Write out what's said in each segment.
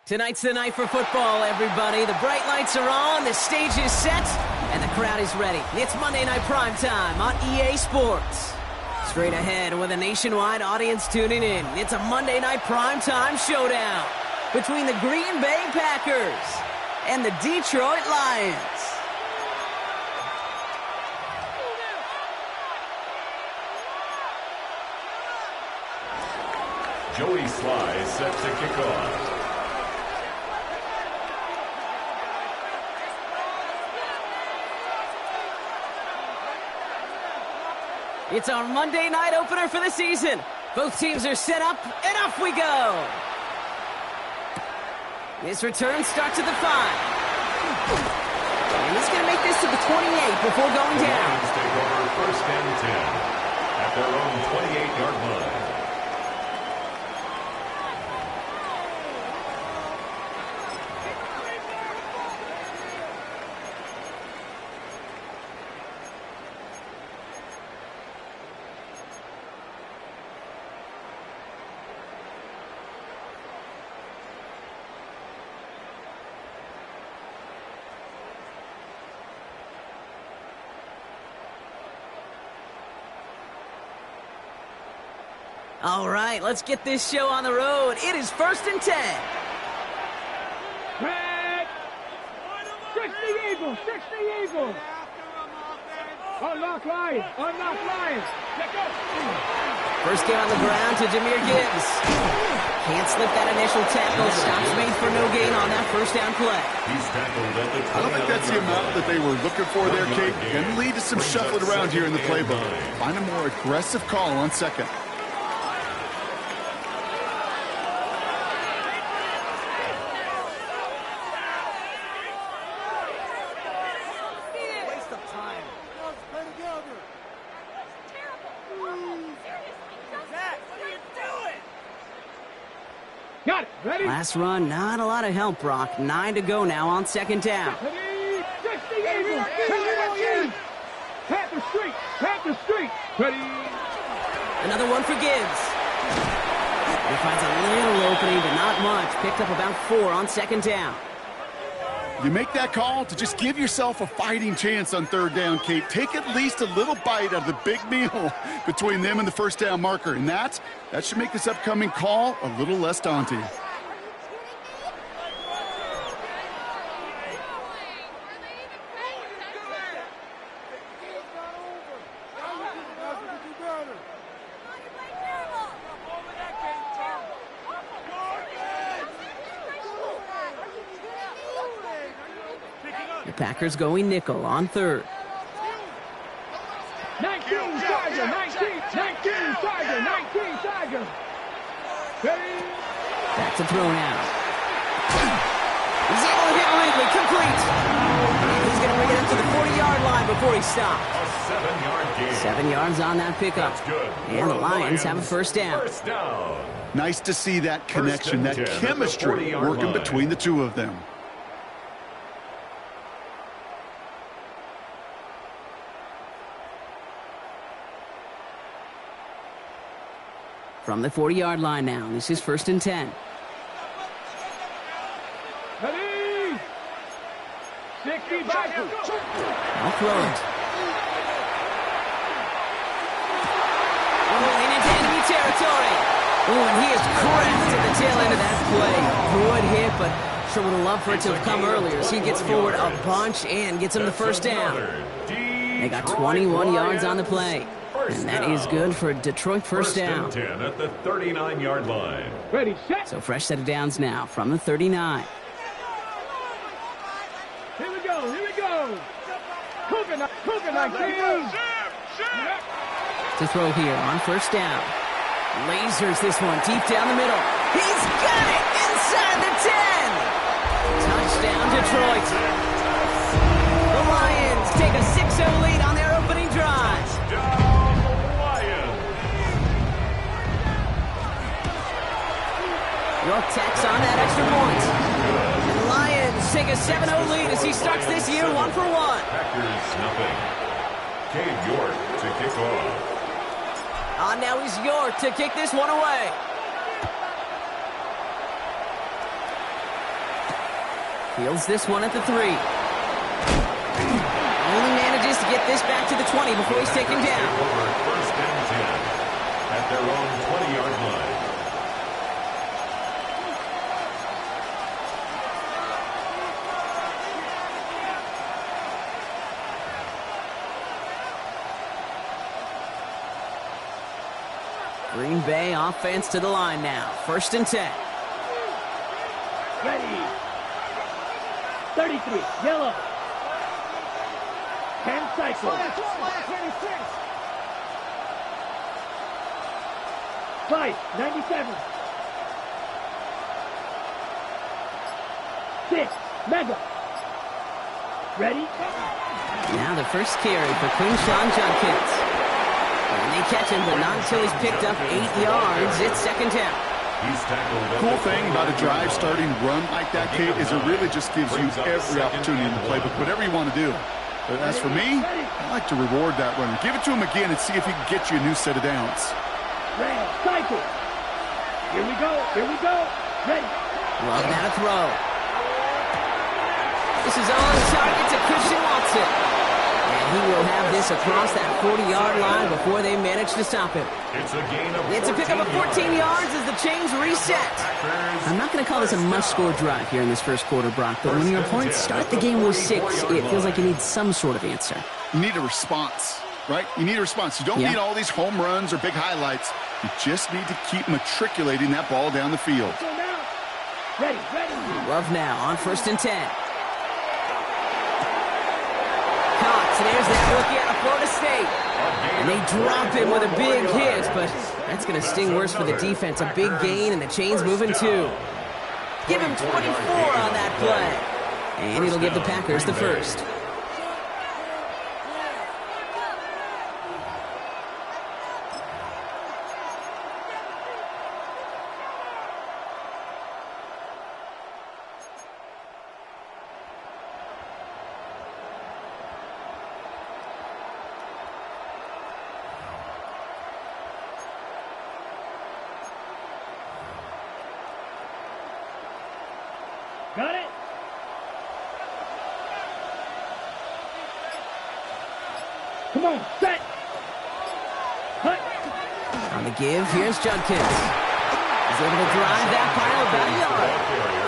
Tonight's the night for football, everybody. The bright lights are on, the stage is set, and the crowd is ready. It's Monday Night Primetime on EA Sports. Straight ahead with a nationwide audience tuning in, it's a Monday Night Primetime showdown between the Green Bay Packers and the Detroit Lions. Joey Sly is set to kick off. It's our Monday night opener for the season. Both teams are set up, and off we go. This return starts at the 5. And he's going to make this to the 28 before going down. The Lions take over first and 10 at their own 28-yard line. All right, let's get this show on the road. It is first and 10. Red! 60 Eagles! 60 Eagles! Unlock Lions! Unlock Lions! Let go! First down on the ground to Jahmyr Gibbs. Can't slip that initial tackle. Stops made for no gain on that first down play. He's tackled at the I don't think that's the amount that they were looking for there, Kate. Can lead to some shuffling around here in the playbook. Find a more aggressive call on second. Got it! Ready? Last run, not a lot of help, Brock. 9 to go now on second down. Ready? 60 Eagles! Panther Street! Panther Street! Ready? Another one for Gibbs. He finds a little opening, but not much. Picked up about 4 on second down. You make that call to just give yourself a fighting chance on third down, Kate. Take at least a little bite out of the big meal between them and the first down marker. And that should make this upcoming call a little less daunting. The Packers going nickel on third. 19 Tiger! 19 Tiger! 19 Tiger! Ready? Back to throw now. He's able to hit Ridley, complete. And he's going to bring it up to the 40-yard line before he stops. A 7-yard gain. 7 yards on that pickup. That's good. And the Lions have a first down. First down. Nice to see that connection, that 10 at the chemistry 40-yard working line. between the two of them. From the 40-yard line now. This is first and 10. Ready? 60 Tiger! I'll throw it. Rolling into enemy territory. Oh, and he is cracked at the tail end of that play. Good hit, but sure would have loved for it to have come earlier. So he gets forward a bunch and gets him the first down. They got 21 yards on the play. And that is good for Detroit first down. 10 at the 39-yard line. Ready, set! So fresh set of downs now from the 39. Here we go, here we go! Coconut, King! To throw here on first down. Lasers this one deep down the middle. He's got it inside the 10. Touchdown, Detroit. The Lions take a 6-0 lead on their opening drive. Touchdown, Lions. York tacks on that extra point. And the Lions take a 7-0 lead as he starts this year 1 for 1. Packers nothing. Cade York to kick off. Now he's York to kick this one away. Fields this one at the 3. Only manages to get this back to the 20 before he's taken down. First and 10 at their own 20-yard line. Green Bay offense to the line now. First and 10. Ready. 33, yellow. 10 cycles. 5, 97. 6, mega. Ready? Now the first carry for Quinshawn Judkins. And they catch him, but not until he's picked up 8 yards. It's second down. He's tackled. Cool thing about a drive starting run like that, Kate, is it really just gives you every opportunity in the playbook, whatever you want to do. But as for me, I like to reward that runner. Give it to him again and see if he can get you a new set of downs. Red, cycle. Here we go. Here we go. Ready. Love that a throw. This is on target to Christian Watson. And he will have this across that 40-yard line before they manage to stop him. It's a pickup of 14 yards as the chains reset. I'm not going to call this a must-score drive here in this first quarter, Brock, but when your opponents start the game with 6, it feels like you need some sort of answer. You need a response, right? You need a response. You don't need all these home runs or big highlights. You just need to keep matriculating that ball down the field. Ready, ready. Love now on first and 10. So there's that rookie out of Florida State. And they drop him with a big hit, but that's going to sting worse for the defense. A big gain, and the chain's moving too. Give him 24 on that play. And it'll give the Packers the first. Got it. Come on, set. Hut. On the give, here's Judkins. He's able to drive that pile about a yard.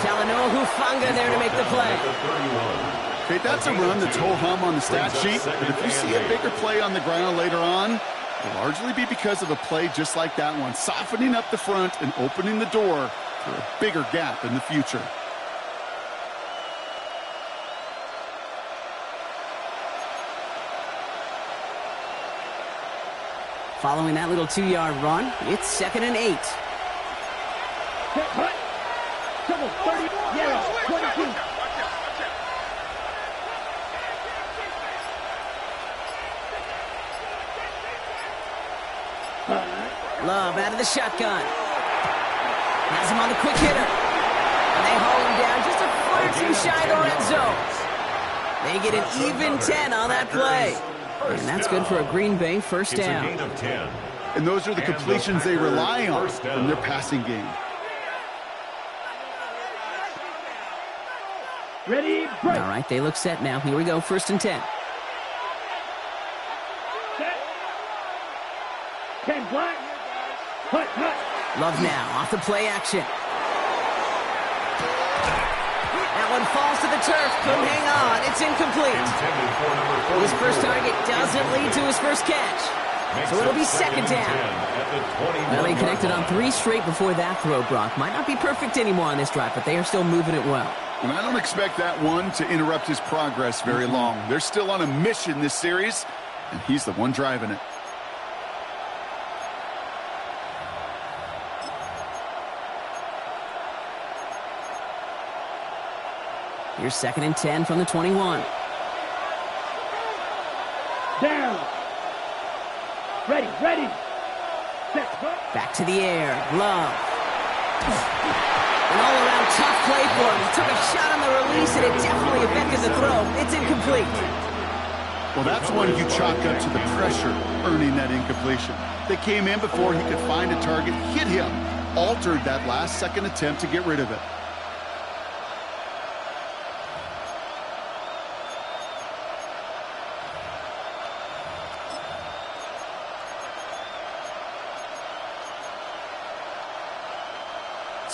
Talanoa Hufanga there to make the play. Okay, that's a run that's ho-hum on the stat sheet, but if you see a bigger play on the ground later on, it'll largely be because of a play just like that one, softening up the front and opening the door for a bigger gap in the future. Following that little 2-yard run, it's second and 8. Hut. Double 30. Yellow. 22. Love out of the shotgun. Has him on the quick hitter. And they haul him down just a foot or two shy of the red zone. They get an even 10 on that play. And that's good for a Green Bay first down. And those are the completions they rely on in their passing game. Ready, break. All right, they look set now. Here we go, first and 10. Set. 10 black. Hut, hut. Love now, off the play action. That one falls to the turf, couldn't hang on. It's incomplete. His first target doesn't lead to his first catch. So it'll be second down. Well, he connected on 3 straight before that throw, Brock. Might not be perfect anymore on this drive, but they are still moving it well. And I don't expect that one to interrupt his progress very long. They're still on a mission this series, and he's the one driving it. Here's second and 10 from the 21. Down. Ready, ready. Set. Back to the air. Love. An all-around tough play for him. He took a shot on the release, and it definitely affected the throw. It's incomplete. Well, that's one you chalk up to the pressure earning that incompletion. They came in before he could find a target, hit him, altered that last-second attempt to get rid of it.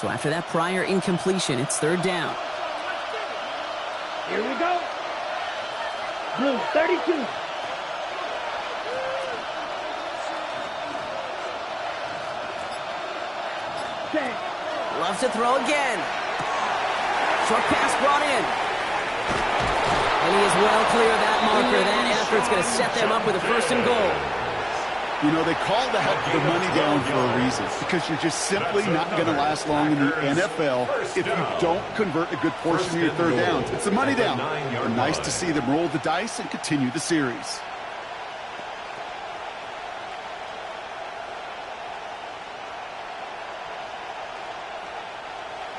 So after that prior incompletion, it's third down. Here we go. Blue, 32. Set. Loves to throw again. Short pass brought in. And he is well clear of that marker. That effort's going to set them up with a first and goal. You know, they call that the money down for a reason, because you're just simply not going to last long in the NFL if you don't convert a good portion of your third downs. It's the money down. And nice to see them roll the dice and continue the series.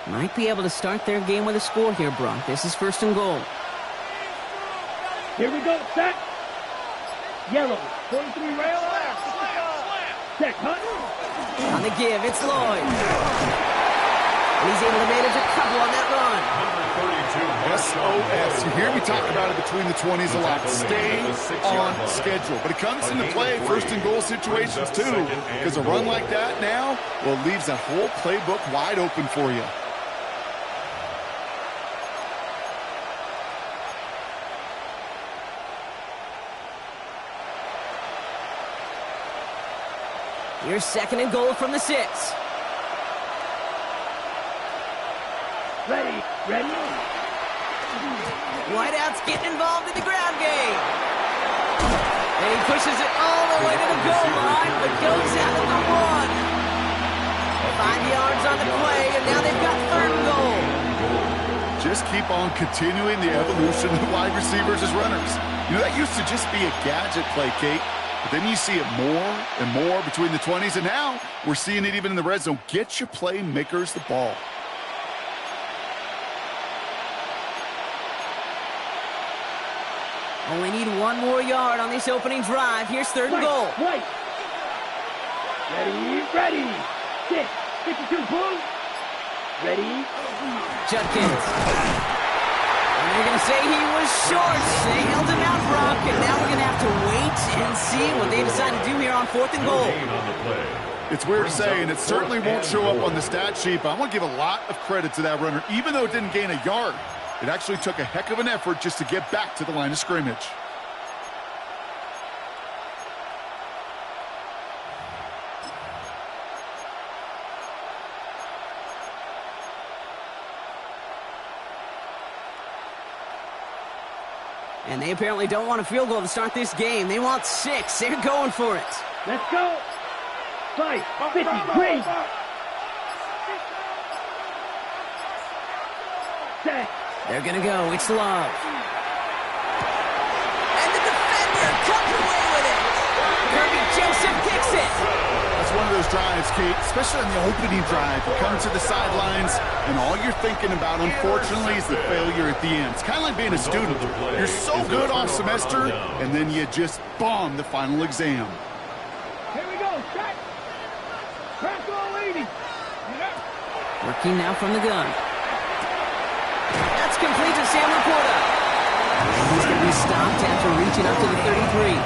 Might be able to start their game with a score here, Brock. This is first and goal. Here we go. Set. Yellow. 43 rail. Set. Hunt. On the give, it's Lloyd. And he's able to manage a couple on that run. SOS. You hear me talk about it between the 20s a lot. Stay on schedule. But it comes into play first and goal situations too, because a run like that now, well, leaves that whole playbook wide open for you. Here's second and goal from the 6. Ready. Ready. Wideout's getting involved in the ground game. And he pushes it all the way to the goal line, but goes out at the 1. 5 yards on the play, and now they've got third and goal. Just keep on continuing the evolution of wide receivers as runners. You know, that used to just be a gadget play, Kate. But then you see it more and more between the 20s, and now we're seeing it even in the red zone. Get your playmakers the ball. Only need one more yard on this opening drive. Here's third and goal. Right. Ready. Ready. 6. 52 blue. Ready. Judkins. And they're going to say he was short. They held him out, Brock, and now we're going to have to wait and see what they decide to do here on fourth and goal. It's weird to say, and it certainly won't show up on the stat sheet, but I want to give a lot of credit to that runner. Even though it didn't gain a yard, it actually took a heck of an effort just to get back to the line of scrimmage. And they apparently don't want a field goal to start this game. They want 6. They're going for it. Let's go. 5, 50, great. Set. They're going to go. It's Love. And the defender comes away with it. Kirby Joseph kicks it. That's one of those drives, Kate, especially on the opening drive. You come to the sidelines, and all you're thinking about, unfortunately, is the failure at the end. It's kind of like being a student. You're so good off semester, and then you just bomb the final exam. Here we go. Set. Press all 80. Working now from the gun. That's complete to Sam Laporta. And he's going to be stopped after reaching up to the 33.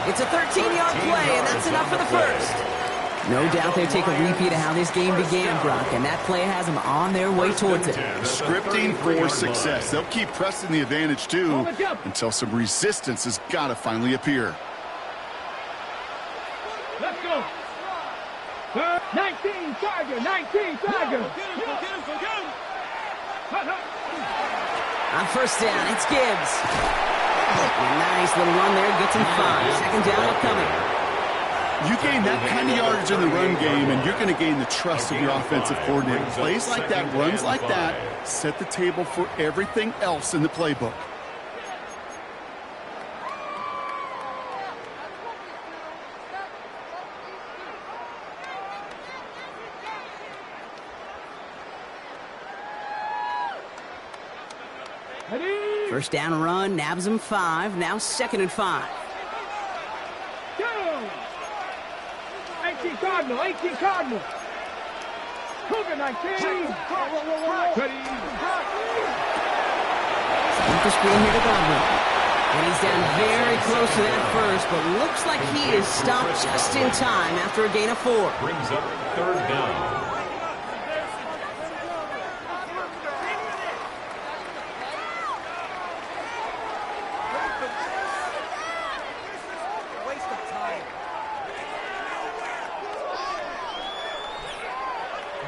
It's a 13-yard play, and that's enough for the first. No doubt they take a repeat of how this game began, Brock, and that play has them on their way towards it. Scripting for success. They'll keep pressing the advantage, too, until some resistance has got to finally appear. Let's go. 19 Tiger, 19 Tiger. On first down, it's Gibbs. A nice little run there, gets him 5. Second down upcoming. You gain that kind of yardage in the run game, and you're going to gain the trust of your offensive coordinator. Plays like that, runs like that, set the table for everything else in the playbook. First down run, nabs him 5. Now second and 5. Go! 18 Cardinal, 18 Cardinal. Cougar 19. Ready. Set the screen here to Godwin. And he's down very close to that first, but looks like he is stopped just in time after a gain of 4. Brings up third down.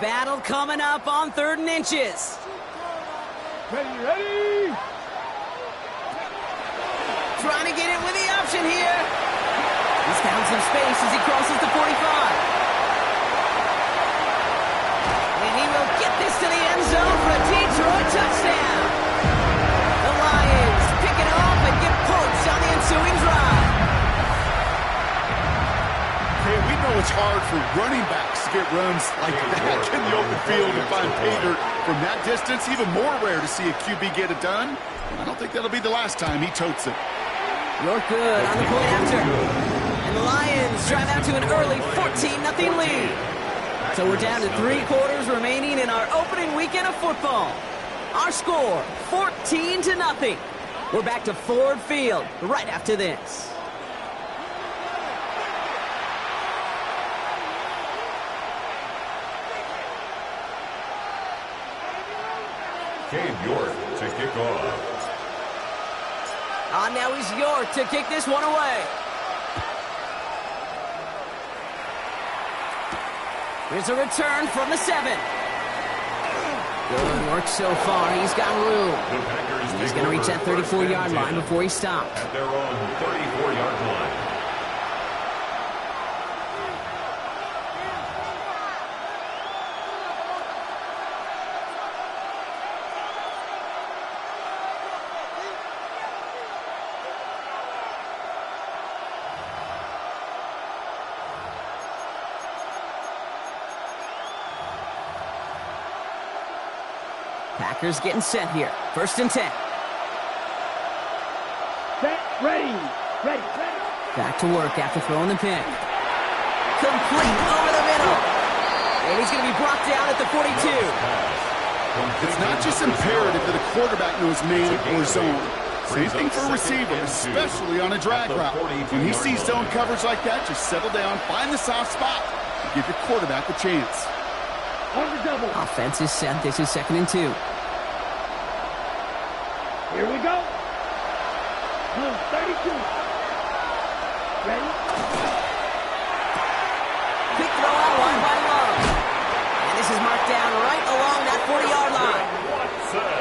Battle coming up on 3rd and inches. Ready. Trying to get it with the option here. He's found some space as he crosses the 45. And he will get this to the end zone for a Detroit touchdown. The Lions pick it up and get points on the ensuing drive. Hey, we know it's hard for running backs to get runs like that in the open field and find pay dirt from that distance. Even more rare to see a QB get it done. I don't think that'll be the last time he totes it. You're good on the point after. And the Lions drive out to an early 14-0 lead. So we're down to 3 quarters remaining in our opening weekend of football. Our score, 14-0. We're back to Ford Field right after this. Cade York to kick off. Now he's York to kick this one away. Here's a return from the 7. Good work so far. He's got room. He's going to reach that 34-yard line before he stops. At their own 34-yard line. Packers getting set here. 1st and 10. Set. Ready. Back to work after throwing the pick. Complete over the middle. And he's going to be brought down at the 42. It's not just imperative that a quarterback knows man or zone. Same thing for a receiver, especially on a drag route. When he sees zone coverage like that, just settle down, find the soft spot, and give your quarterback a chance. On the double. Offense is set. This is 2nd and 2. Here we go. 32. Ready? Quick throw out wide by Love. And this is marked down right along that 40-yard line.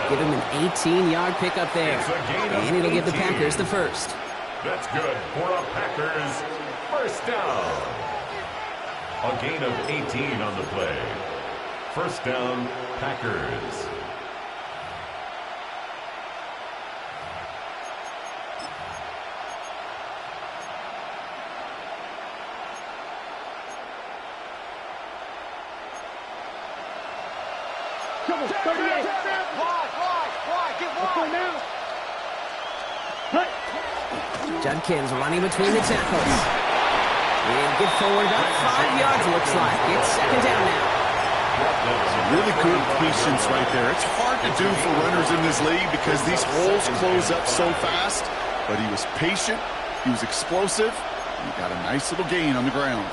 Give him an 18-yard pickup there. And it'll give the Packers the first. That's good for a Packers first down. A gain of 18 on the play. First down, Packers. Come on, 38. Wide. Get wide. Now. Cut. Judkins running between the tackles. And get forward about 5 yards, looks like. It's 2nd down now. Really good patience right there. It's hard to do for runners in this league because these holes close up so fast. But he was patient, he was explosive, and he got a nice little gain on the ground.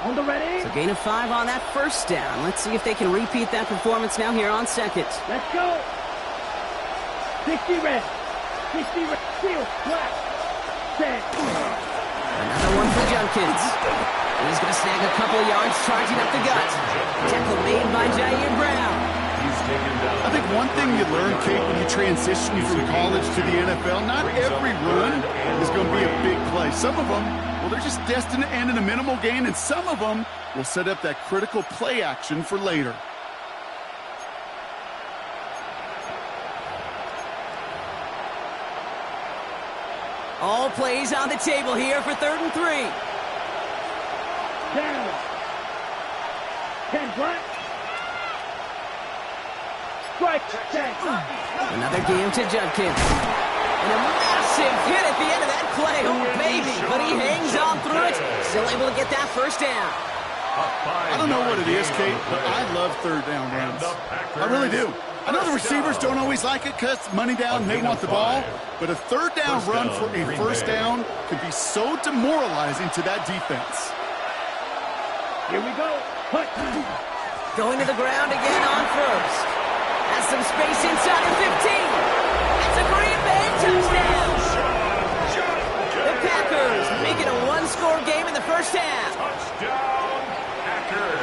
On the ready. So gain of 5 on that first down. Let's see if they can repeat that performance now here on 2nd. Let's go. 60 red. 60 red. Seal. Black. Set. Another one for Judkins. He's going to snag a couple of yards charging up the gut. Tackle made by Jair Brown. He's taken down. I think one thing you learn, Kate, when you transition from college to the NFL, not every run is going to be a big play. Some of them, well, they're just destined to end in a minimal gain, and some of them will set up that critical play action for later. All plays on the table here for 3rd and 3. Down. 10 black. Strike. 10. Another game to Judkins. And a massive hit at the end of that play. Oh, baby. But he hangs on through it. Still able to get that first down. I don't know what it is, Kate, but I love 3rd down runs. I really do. I know the receivers don't always like it because money down and they want the ball, but a 3rd down run for a first down can be so demoralizing to that defense. Here we go. Cut. Going to the ground again on first. Has some space inside the 15. It's a Green Bay touchdown. Packers make it a one-score game in the first half. Touchdown, Packers.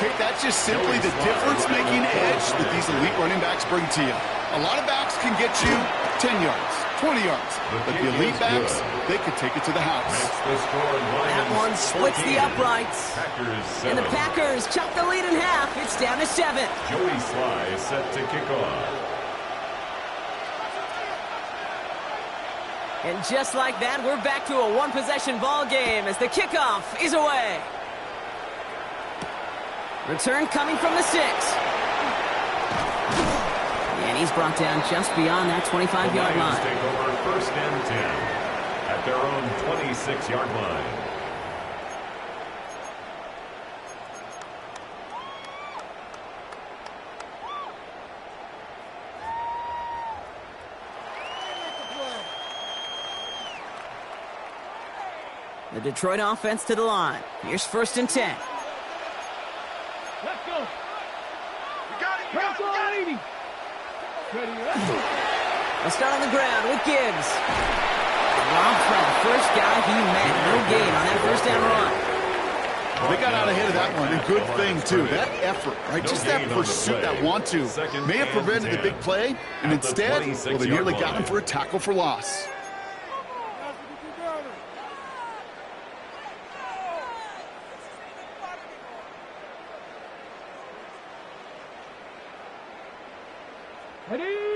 Kate, that's just simply the difference-making edge that these elite running backs bring to you. A lot of backs can get you 10 yards, 20 yards. But the elite backs, they could take it to the house. That one splits the uprights. And the Packers chop the lead in half. It's down to 7. Joey Sly is set to kick off. And just like that, we're back to a one-possession ball game as the kickoff is away. Return coming from the 6. And he's brought down just beyond that 25-yard line. Take over first and 10 at their own 26-yard line. The Detroit offense to the line. Here's first and 10. Let's go. You got it. Let's go, lady. Ready, let's go. They'll start on the ground with Gibbs. Robbed by the first guy he met. No gain on that first down run. They got out ahead of that one. A good thing, too. That effort, right? Just that pursuit, that want-to, may have prevented the big play, and instead, well, they nearly got him for a tackle for loss.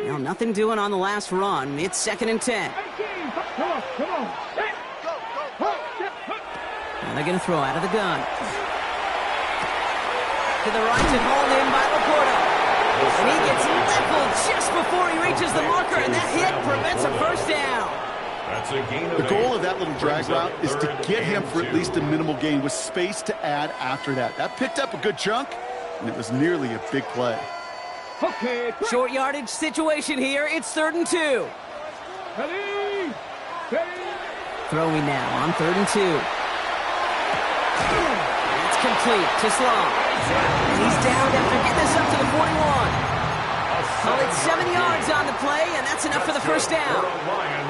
Now, nothing doing on the last run. It's second and 10. Come on, come on. Now they're going to throw out of the gun. To the right and hauled in by Laporta. And he gets leveled just before he reaches the marker, and that hit prevents a first down. That's a gain of The goal of that little drag route is to get him for at least a minimal gain with space to add after that. That picked up a good chunk, and it was nearly a big play. Okay. Short yardage situation here. It's third and 2. Ready. Ready. Throwing now on third and 2. It's complete to Sloan. And he's down after getting this up to the 41. Well, it's 7 yards on the play, and that's enough for the first down.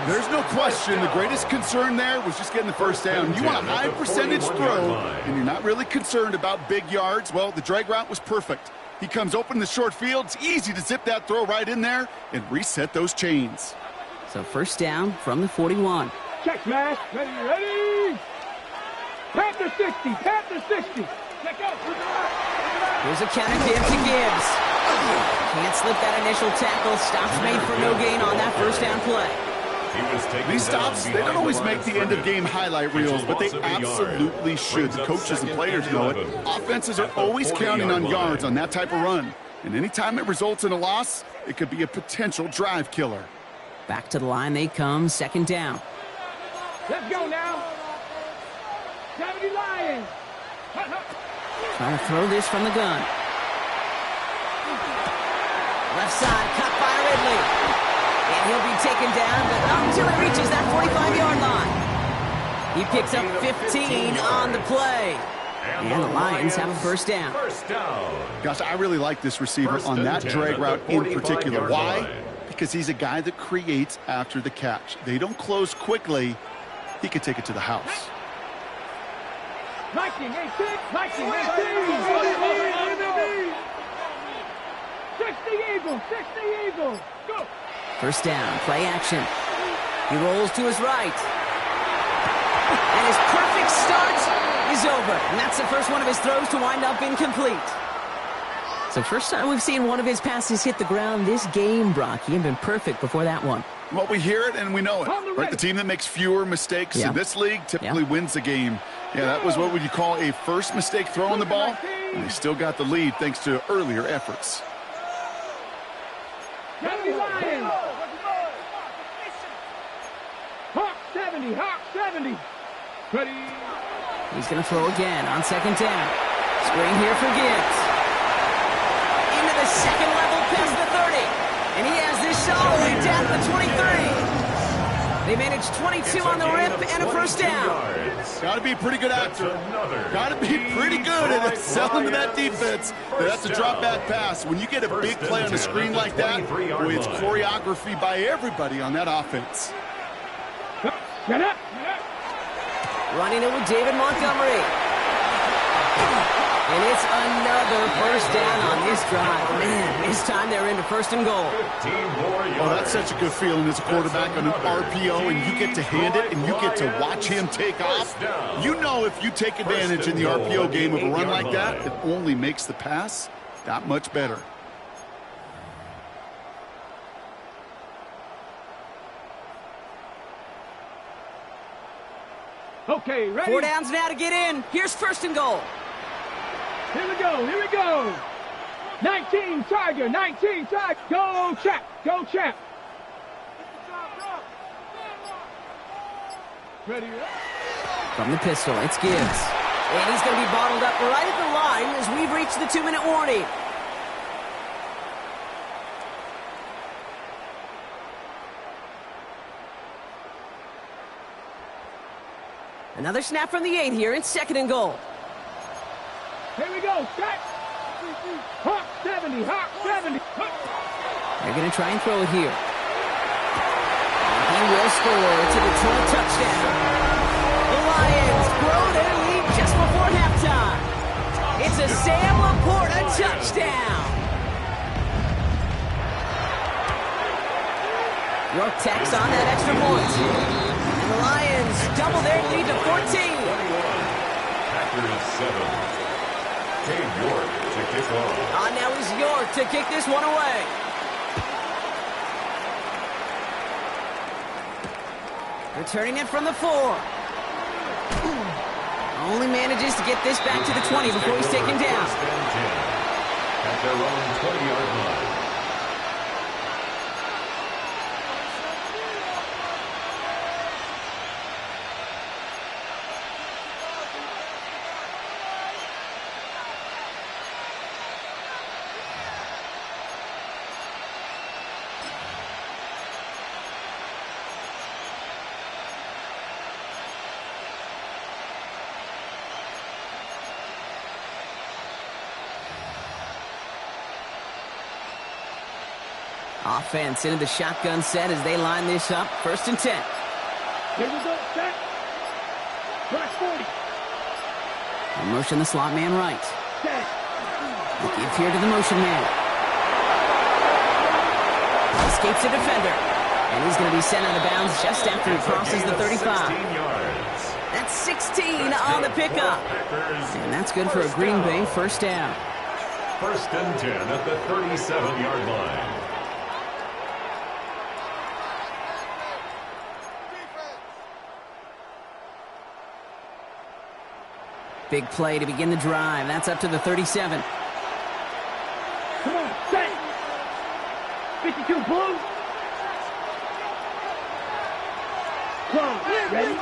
There's no question the greatest concern there was just getting the first down. You want a high percentage throw, and you're not really concerned about big yards. Well, the drag route was perfect. He comes open in the short field. It's easy to zip that throw right in there and reset those chains. So first down from the 41. Check smash. Ready, ready. Panther 60. Panther 60. Check out. Here's a counter give to Gibbs. Can't slip that initial tackle. Stops made for no gain on that first down play. These stops, they don't always make the end-of-game highlight reels, but they absolutely should. The coaches and players know it. Offenses are always counting on yards on that type of run. And anytime it results in a loss, it could be a potential drive killer. Back to the line they come, second down. Let's go now. 70 Lions. Trying to throw this from the gun. Left side, cut by Ridley. And he'll be taken down, but not until he reaches that 45-yard line. He picks up 15 on the play. And the Lions have a first down. Gosh, I really like this receiver on that drag route in particular. Why? Because he's a guy that creates after the catch. They don't close quickly. He could take it to the house. 1918. 1918. 60 Eagles. 60 Eagles. Go. First down, play action. He rolls to his right. And his perfect start is over. And that's the first one of his throws to wind up incomplete. So first time we've seen one of his passes hit the ground this game, Brock. He had been perfect before that one. Well, we hear it and we know it. Right? The team that makes fewer mistakes in this league typically wins the game. Yeah, that was what would you call a first mistake throw on the ball. And they still got the lead thanks to earlier efforts. 70 Lions. Hawk 70. Hawk 70. Ready. He's going to throw again on second down. Screen here for Gibbs. Into the second level past the 30. And he has this all the way down to the 23. They managed 22 on the rip and a first down. Got to be a pretty good actor. Got to be pretty good at selling to that defense. That's a drop back pass. When you get a big play on the screen like that, boy, it's choreography by everybody on that offense. Get up. running it with David Montgomery. And it's another first down on this drive. Man, this time they're into first and goal. Oh, that's such a good feeling as a quarterback on an RPO, and you get to hand it, and you get to watch him take off. You know if you take advantage in the RPO game of a run like that, it only makes the pass that much better. Okay, ready? 4 downs now to get in. Here's first and goal. Here we go, here we go. 19 Tiger, 19 Tiger. Go Chap, go Chap. Ready? From the pistol, it's Gibbs. And he's going to be bottled up right at the line as we've reached the 2-minute warning. Another snap from the 8 here. It's second and goal. Here we go, Chap. Hawk 70, Hawk 70. They're going to try and throw it here. He will score. It's a Detroit touchdown. The Lions grow their lead just before halftime. It's a Sam Laporta touchdown. York tacks on that extra point. And the Lions double their lead to 14. Packers 7. Cade York to kick off. On now is York to kick this one away. Returning it from the 4. Only manages to get this back to the 20 before he's taken down. At their own 20-yard line. Offense into the shotgun set as they line this up. First and 10. Here we go, set. Plus 40. And motion the slot man right. Set. The give here to the motion man. Escapes a defender. And he's going to be sent out of bounds just after he crosses the 35. That's 16 on the pickup. And that's good for a Green Bay first down. First and 10 at the 37-yard line. Big play to begin the drive. That's up to the 37. Come on, set. 52 blue. Close. Ready?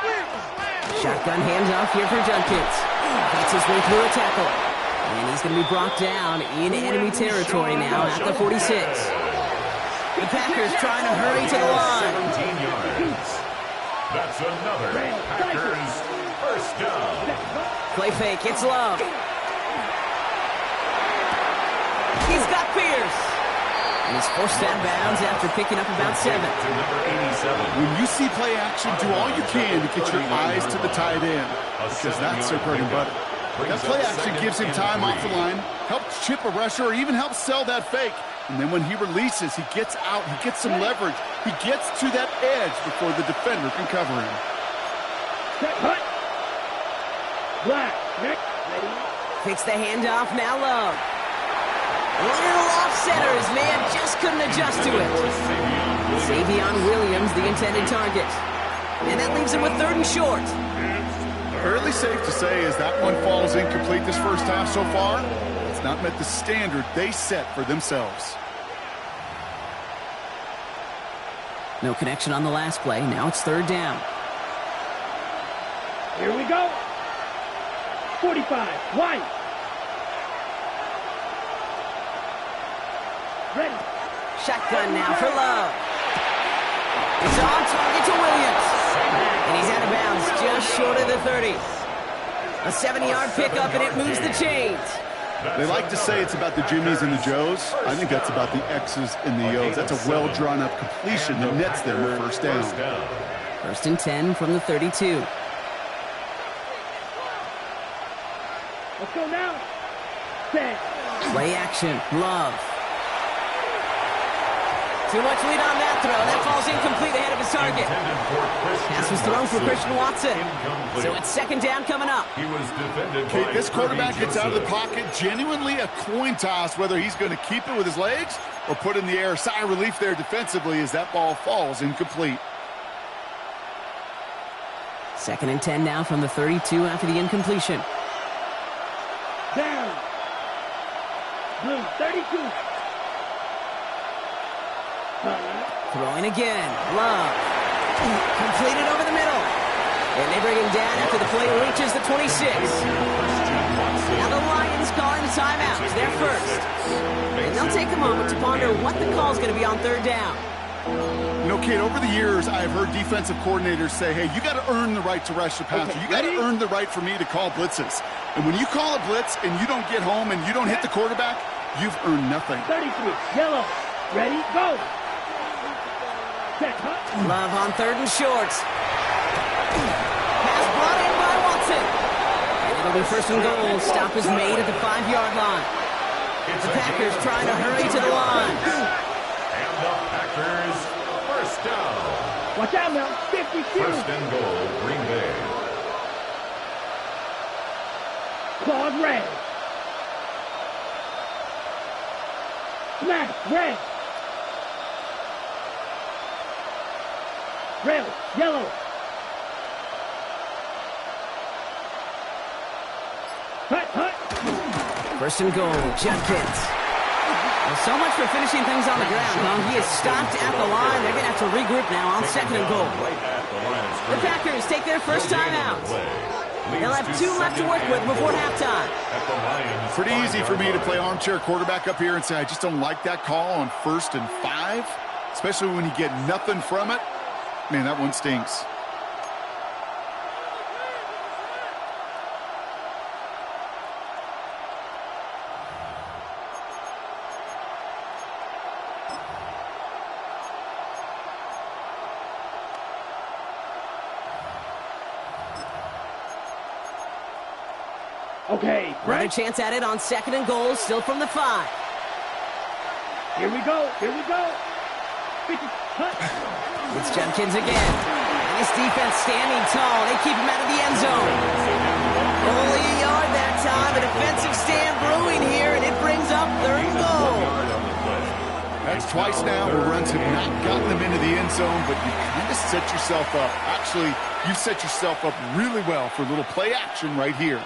Shotgun handoff here for Judkins. Gets his way through a tackle. And he's going to be brought down in enemy territory now at the 46. The Packers trying to hurry to the line. 17 yards. That's another Packers first down. Play fake, it's Love. He's got Pierce. And he's forced out of bounds after picking up about 7. To number 87. When you see play action, do all you can to get your eyes to the tight end, because that's their bread and butter. That play action gives him time off the line, helps chip a rusher, or even helps sell that fake. And then when he releases, he gets out, he gets some leverage. He gets to that edge before the defender can cover him. Set, hut. Black, Nick. Ready? Takes the handoff, now Love. A little off center, his man just couldn't adjust to it. Savion Williams, the intended target. And that leaves him with 3rd and short. Fairly safe to say as that one falls incomplete this first half so far, it's not met the standard they set for themselves. No connection on the last play. Now it's 3rd down. Here we go. 45, White. Ready. Shotgun now for Love. It's on target to Williams. And he's out of bounds just short of the 30. A 70-yard pickup, and it moves the chains. They like to say it's about the Jimmies and the Joes. I think that's about the X's and the O's. That's a well-drawn-up completion that nets them a first down. First and 10 from the 32. Let's go now. Set. Play action. Love. Too much lead on that throw. That falls incomplete ahead of his target. Pass was thrown for Christian Watson. So it's second down coming up. He was defended Okay, by this quarterback gets out of the Joseph. pocket. Genuinely a coin toss whether he's going to keep it with his legs or put in the air. Sigh of relief there defensively as that ball falls incomplete. Second and 10 now from the 32 after the incompletion. Down. Blue, 32. Throwing again. Love. Completed over the middle. And they bring him down after the play reaches the 26. Now the Lions calling a timeout. They're first. And they'll take a moment to ponder what the call is going to be on third down. You know, Kate, over the years, I've heard defensive coordinators say, hey, you got to earn the right to rush the passer. You got to earn the right for me to call blitzes. And when you call a blitz and you don't get home and you don't hit the quarterback, you've earned nothing. 33. Yellow. Ready? Go. Set. Love on third and short. Pass brought in by Watson. And it'll be first and goal. Stop is made at the 5-yard line. The Packers trying to hurry to the line. And the Packers first down. Watch out now. 52. First and goal, Green Bay. Claws red. Smash red. Red. Yellow. Hut. First and goal, Judkins. Well, so much for finishing things on the ground, huh? He is stopped at the line. They're going to have to regroup now on second and goal. The Packers take their first time out. They'll have 2 left to work with before halftime. Pretty easy for me to play armchair quarterback up here and say, I just don't like that call on 1st and 5, especially when you get nothing from it. Man, that one stinks. Okay. Another chance at it on second and goal, still from the 5. Here we go. 50. Hut. It's Judkins again. And this defense standing tall. They keep him out of the end zone. Only a yard that time. A defensive stand brewing here, and it brings up third and goal. That's twice now where runs have not gotten them into the end zone, but you kind of set yourself up. Actually, you set yourself up really well for a little play action right here.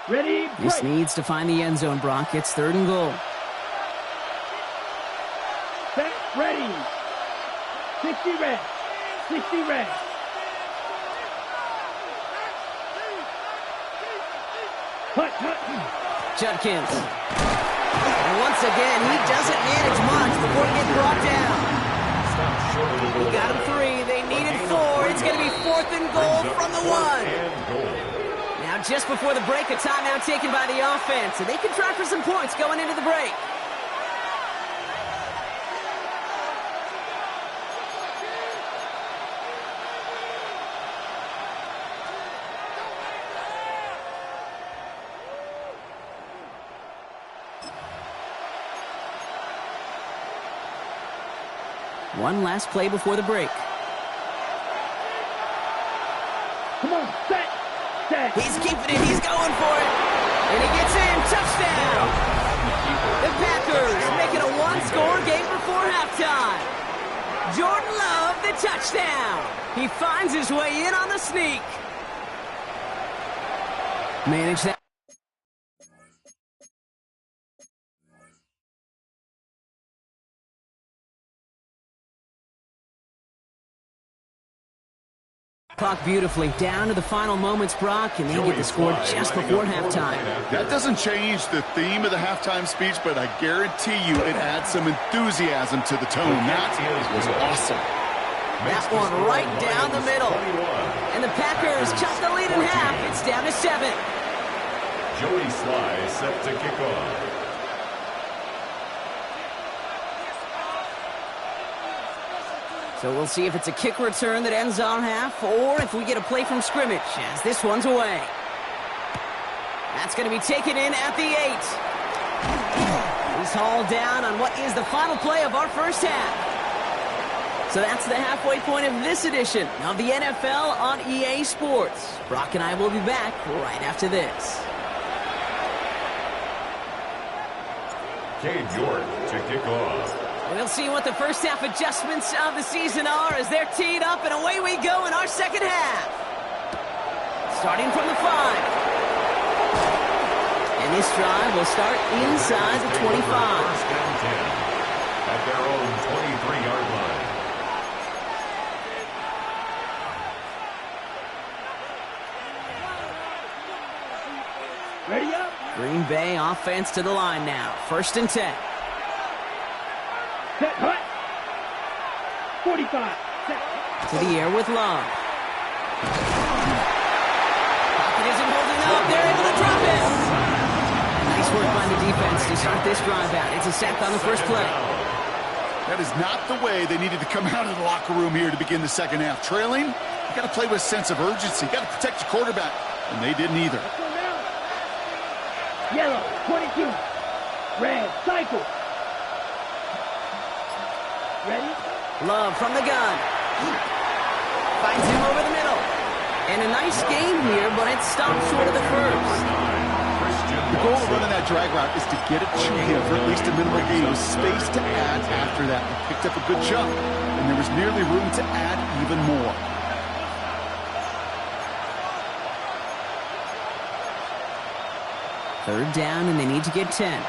Ready? This Break. needs to find the end zone, Brock. It's third and goal. Set. Ready. 60 red. 60 red. Hut. Judkins. And once again, he doesn't manage much before he gets brought down. He got him 3. They needed 4. It's going to be 4th and goal from the 1. Now, just before the break, a timeout taken by the offense, and they can try for some points going into the break. One last play before the break. Come on. Set. He's keeping it. He's going for it. And he gets in. Touchdown. The Packers make it a one-score game before halftime. Jordan Love, the touchdown. He finds his way in on the sneak. Manage that. Clock beautifully down to the final moments, Brock, and they get the score just before halftime. That doesn't change the theme of the halftime speech, but I guarantee you it adds some enthusiasm to the tone. That was awesome. That one right down the middle. And the Packers cut the lead in half. It's down to 7. Joey Sly set to kick off. So we'll see if it's a kick return that ends on half, or if we get a play from scrimmage, as this one's away. That's going to be taken in at the 8. He's hauled down on what is the final play of our first half. So that's the halfway point of this edition of the NFL on EA Sports. Brock and I will be back right after this. Cade York to kick off. We'll see what the first half adjustments of the season are as they're teed up, and away we go in our second half. Starting from the 5. And this drive will start inside the 25. First down 10 at their own 23-yard line. Ready up. Green Bay offense to the line now. 1st and 10. Set, hut. 45. Set. To the air with Love. Pocket isn't holding up. They're able to drop it. Nice work by the defense to start this drive out. It's a sack on the first play. That is not the way they needed to come out of the locker room here to begin the second half. Trailing, you got to play with a sense of urgency. You got to protect your quarterback, and they didn't either. Yellow, 22. Red, cycle. Ready? Love from the gun. Finds him over the middle. And a nice game here, but it stopped short of the first. The goal of running that drag route is to get it to him for at least a minimum gain with space to add after that. He picked up a good chunk, and there was nearly room to add even more. Third down, and they need to get 10.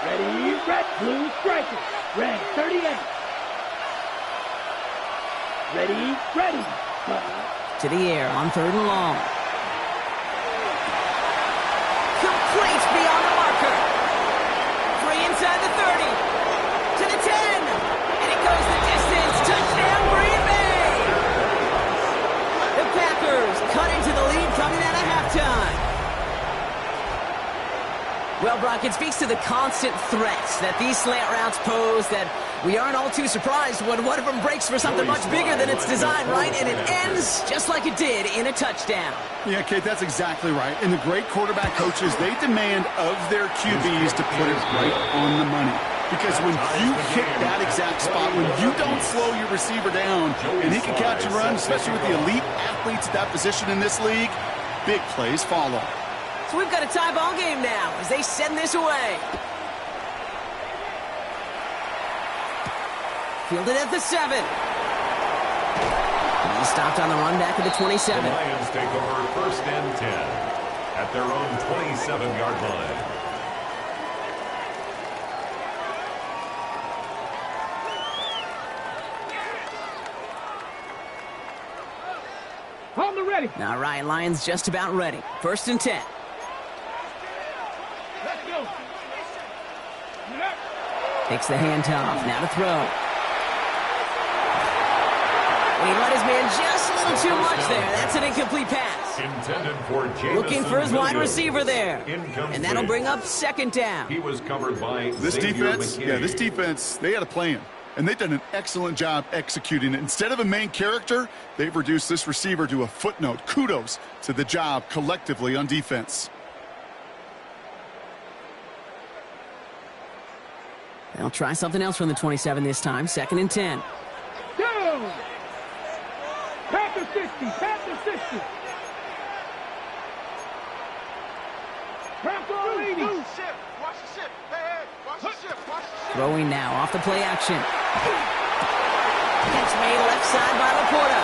Ready, red, blue, striker. Red, 38. Ready, ready. To the air on 3rd and long. Complete beyond the marker. Free inside the 30. To the 10. And it goes the distance. Touchdown, Green Bay. The Packers cut into the lead coming out of halftime. Well, Brock, it speaks to the constant threats that these slant routes pose that we aren't all too surprised when one of them breaks for something much bigger than its design, right? And it ends just like it did in a touchdown. Yeah, Kate, that's exactly right. And the great quarterback coaches, they demand of their QBs to put it right on the money. Because when you hit that exact spot, when you don't slow your receiver down, and he can catch and run, especially with the elite athletes at that position in this league, big plays follow. So we've got a tie ball game now as they send this away. Fielded at the 7. And he stopped on the run back at the 27. The Lions take over 1st and 10 at their own 27-yard line. On the ready. All right, Lions just about ready. 1st and 10. Let's go. Takes the handoff. Now to throw. And he let his man just a little too much there. That's an incomplete pass. Intended for Jameson Looking for his wide Williams. receiver there. Incomplete. And that'll bring up 2nd down. He was covered by This Xavier defense, McKinney. this defense, they had a plan. And they've done an excellent job executing it. Instead of a main character, they've reduced this receiver to a footnote. Kudos to the job collectively on defense. They'll try something else from the 27 this time. 2nd and 10. Down. Panther 60. Panther 60. Panther 80. Watch the ship. Hey, watch the ship. Throwing now off the play action. Catch made left side by Laporta.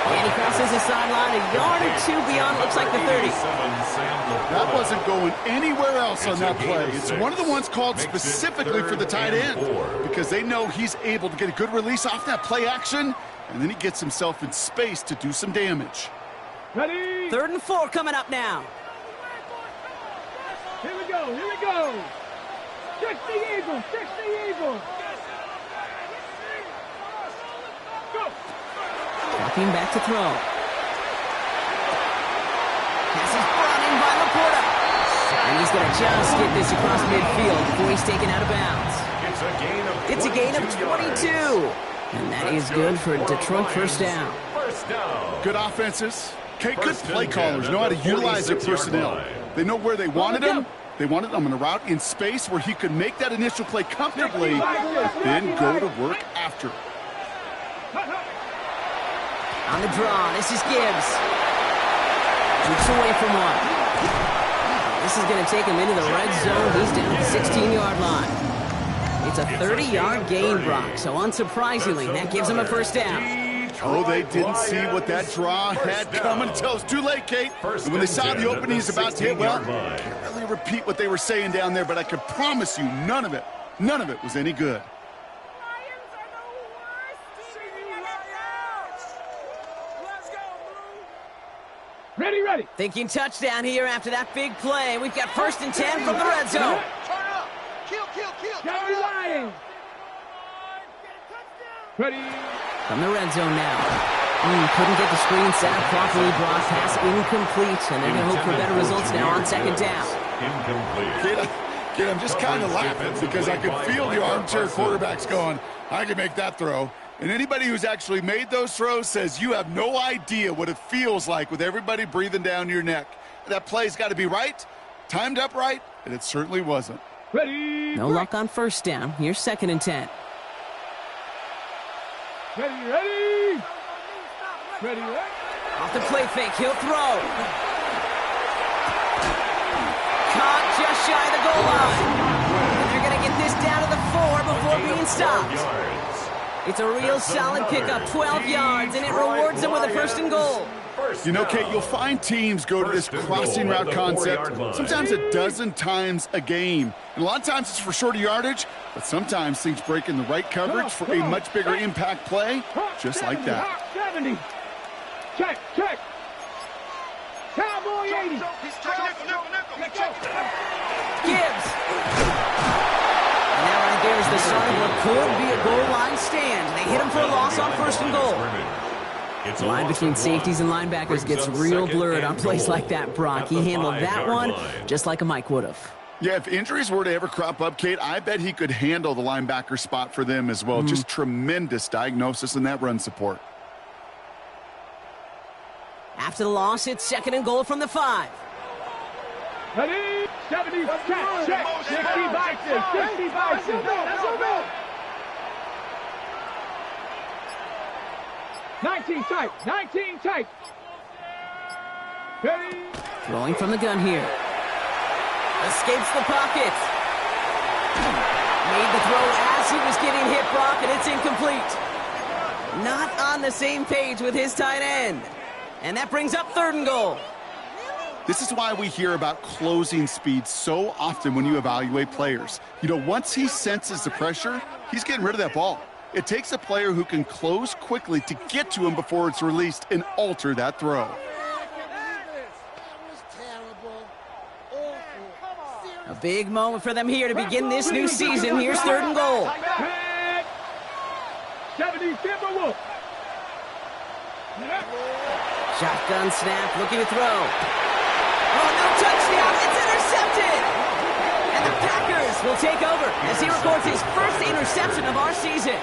And he crosses the sideline a yard or 2 beyond, looks like the 30. That wasn't going anywhere else on that play. It's one of the ones called specifically for the tight end because they know he's able to get a good release off that play action, and then he gets himself in space to do some damage. Ready. 3rd and 4 coming up now. Here we go. Here we go. 60 Eagles. 60 Eagles. Stepping back to throw. Pass is brought in by Laporta. And he's going to just get this across midfield before he's taken out of bounds. It's a gain of 22. And that is good for a Detroit first down. Good offenses. Okay, good play callers know how to utilize their personnel. They know where they wanted him. They wanted him on a route in space where he could make that initial play comfortably, but then go to work after. On the draw, this is Gibbs. Shoots away from one. This is going to take him into the red zone. He's down at the 16-yard line. It's a 30-yard gain, Brock, so unsurprisingly, that gives him a first down. Oh, they didn't see what that draw had coming until it was too late, Kate. And when they saw the opening he's about to hit, well, I can't really repeat what they were saying down there, but I can promise you none of it was any good. Ready. Thinking touchdown here after that big play. We've got 1st and 10 from the red zone. Turn up. Kill. Gary Lyons. Ready. From the red zone now. Couldn't get the screen set up properly. Brock pass incomplete. And they're going to hope for better results now on 2nd down. Incomplete. Kid, I'm just kind of laughing because I could feel the armchair quarterbacks going, I can make that throw. And anybody who's actually made those throws says you have no idea what it feels like with everybody breathing down your neck. That play's got to be right, timed up right, and it certainly wasn't. Ready. No luck on 1st down. Here's 2nd and 10. Ready. Off the play fake, he'll throw. Caught just shy of the goal line. And they're going to get this down to the 4 before being stopped. It's a real solid pickup, 12 yards, and it rewards them with a 1st and goal. You know, Kate, you'll find teams go to this crossing route concept sometimes a dozen times a game. And a lot of times it's for shorter yardage, but sometimes things break in the right coverage for a much bigger impact play, just like that. 70. Check. Cowboy 80. Gibbs. And that right there is the start of what could be a goal line stand. They hit him for a loss on 1st and goal. The line between safeties and linebackers gets real blurred on plays like that, Brock. He handled that one just like a Mike would have. Yeah, if injuries were to ever crop up, Kate, I bet he could handle the linebacker spot for them as well. Just tremendous diagnosis in that run support. After the loss, it's 2nd and goal from the 5. Ready. 70. Check. 60 Bison. 60 Bison. Let's go. 19 tight. Ready. Throwing from the gun here. Escapes the pocket. Made the throw as he was getting hit, Brock, and it's incomplete. Not on the same page with his tight end. And that brings up 3rd and goal. This is why we hear about closing speed so often when you evaluate players. You know, once he senses the pressure, he's getting rid of that ball. It takes a player who can close quickly to get to him before it's released and alter that throw. A big moment for them here to begin this new season. Here's 3rd and goal. 70 Timberwolves. Shotgun snap, looking to throw. Oh, no touchdown. It's intercepted. And the Packers will take over as he records his 1st interception of our season.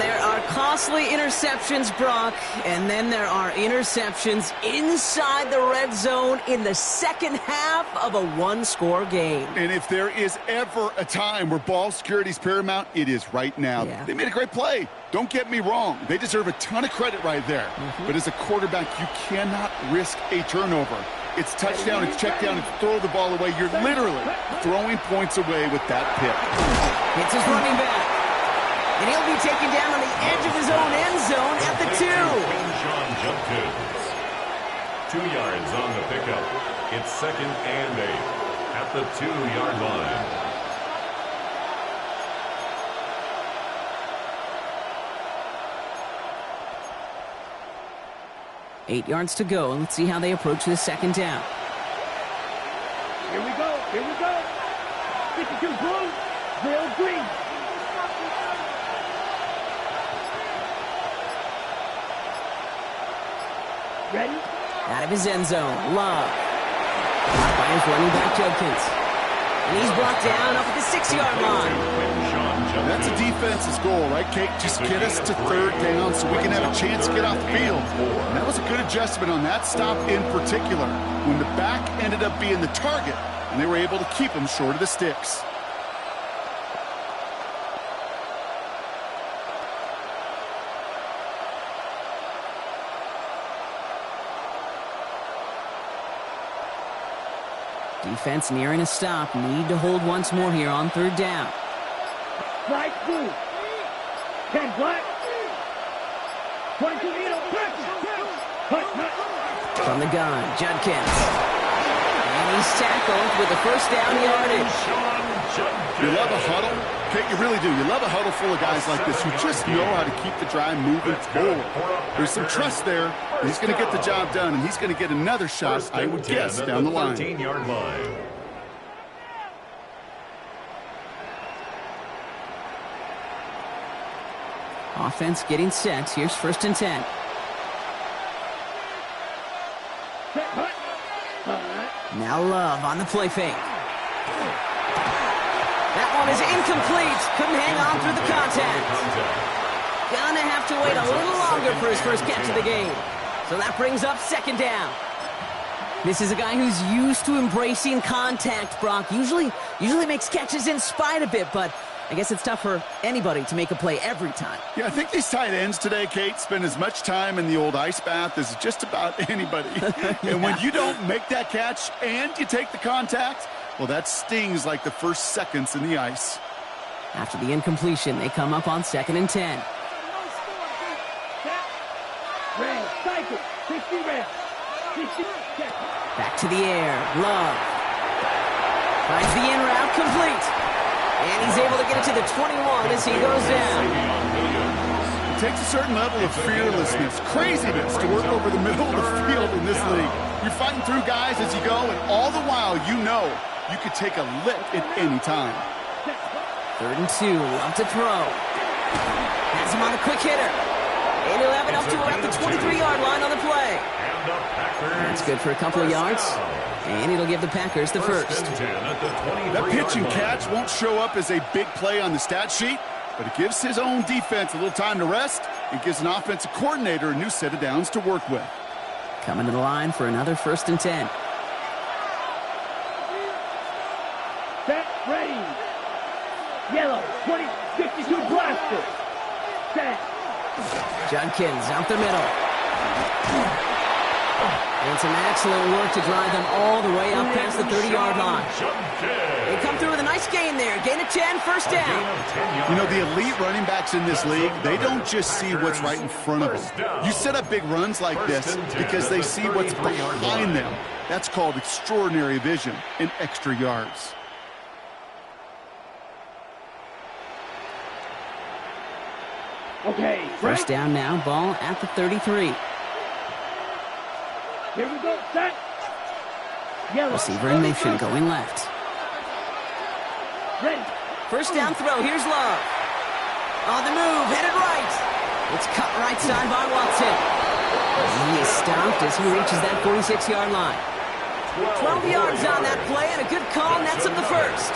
There are costly interceptions, Brock, and then there are interceptions inside the red zone in the 2nd half of a 1-score game. And if there is ever a time where ball security is paramount, it is right now. Yeah. They made a great play. Don't get me wrong. They deserve a ton of credit right there. But as a quarterback, you cannot risk a turnover. It's touchdown, it's check down, it's throw the ball away. You're literally throwing points away with that pick. It's his running back. And he'll be taken down on the edge of his own end zone at the 2. Sean Jumpkins. 2 yards on the pickup. It's 2nd and 8 at the 2-yard line. Eight yards to go, and let's see how they approach this 2nd down. Here we go. 52 blue, Bill green. Ready? Out of his end zone, Love. By his running back, Judkins. And he's brought down up at the 6-yard line. That's a defense's goal, right, Kate? Just get us to third down so we can have a chance to get off the field. And that was a good adjustment on that stop in particular, when the back ended up being the target, and they were able to keep him short of the sticks. Defense nearing a stop. Need to hold once more here on third down. Right through. 10 black. 22 needle. From the gun, Judkins. And he's tackled with the first down yardage. You love a huddle? Kate, you really do. You love a huddle full of guys like this who just know how to keep the drive moving forward. There's some trust there. He's going to get the job done, and he's going to get another shot, I would guess, down the line. 13-yard line. Offense getting set. Here's 1st and 10. Now Love on the play fake. That one is incomplete. Couldn't hang on through the contact. Gonna have to wait a little longer for his first catch of the game. So that brings up 2nd down. This is a guy who's used to embracing contact, Brock. Usually makes catches in spite of it, but I guess it's tough for anybody to make a play every time. Yeah, I think these tight ends today, Kate, spend as much time in the old ice bath as just about anybody. And when you don't make that catch and you take the contact, well, that stings like the first seconds in the ice. After the incompletion, they come up on 2nd and 10. Red, cycle, 60 red. 60, back to the air, Love. Finds the in route, complete. And he's able to get it to the 21 as he goes down. It takes a certain level of fearlessness, craziness to work over the middle of the field in this league. You're fighting through guys as you go, and all the while you know you could take a lick at any time. 3rd and 2, Love to throw. Has him on a quick hitter. And he'll have it up to about the 23-yard line on the play. That's good for a couple of yards. And it'll give the Packers the first. That pitch and catch won't show up as a big play on the stat sheet, but it gives his own defense a little time to rest. It gives an offensive coordinator a new set of downs to work with. Coming to the line for another 1st and 10. Set, ready. Yellow, 20, 52 blaster. Set. Judkins out the middle. And some excellent work to drive them all the way up past the 30-yard line. They come through with a nice gain there. Gain of 10, 1st down. You know, the elite running backs in this league, they don't just see what's right in front of them. You set up big runs like this because they see what's behind them. That's called extraordinary vision and extra yards. Okay, First down now, ball at the 33. Here we go, set. Yellow. Receiver in motion going left. Ready. First down throw, here's Love. On the move, headed right. It's cut right side by Watson. And he is stopped as he reaches that 46-yard line. 12 yards on that play and a good call nets him the first.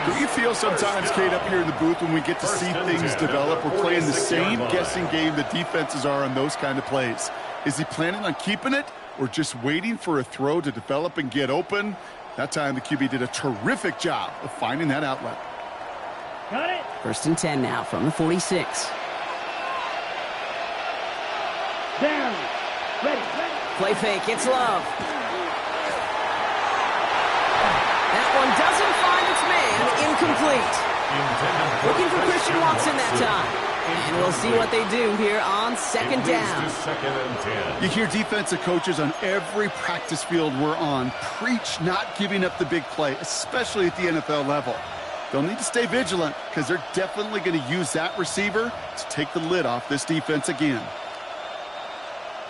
Do you feel sometimes, Kate, up here in the booth when we get to see things develop, we're playing the same guessing game the defenses are on those kind of plays? Is he planning on keeping it or just waiting for a throw to develop and get open? That time the QB did a terrific job of finding that outlet. Got it. 1st and 10 now from the 46. Down. Ready. Play fake, it's Love. That one doesn't find its man, incomplete. Looking for Christian Watson that time. And we'll see what they do here on 2nd down. You hear defensive coaches on every practice field we're on preach not giving up the big play, especially at the NFL level. They'll need to stay vigilant because they're definitely going to use that receiver to take the lid off this defense again.